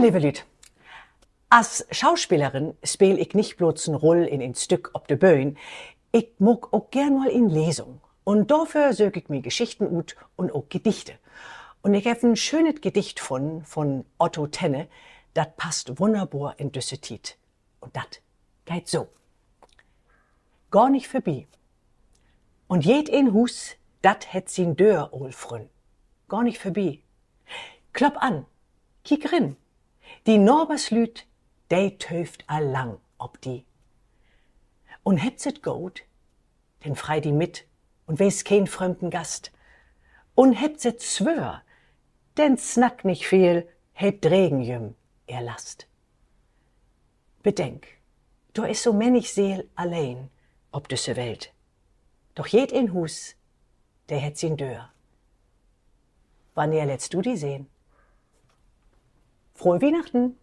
lieve Lüd, als Schauspielerin speel ik nicht bloß een Roll in een Stück op de Bühne, ik mag auch gern mal in Lesung. Und dafür sög ich mir Geschichten ut und auch Gedichte. Und ich hab ein schönes Gedicht von Otto Tenne, dat passt wunderbar in düsse Tiet. Und dat geht so. Gar nicht vorbei. Und jed in Hus, dat het sin Dör ol frün. Gar nicht vorbei. Klopp an, kiek rin. Die Norberslüt, dey töft allang ob die. Und hebt's et gut, denn frei die mit und wees kein fremden Gast. Und hebt's et zwör, denn snack nicht viel, het Dregenjüm erlasst. Bedenk, du is so männig Seel allein ob düsse Welt. Doch jed in Hus, der het sin Dör. Wann letzt du die sehen? Frohe Weihnachten!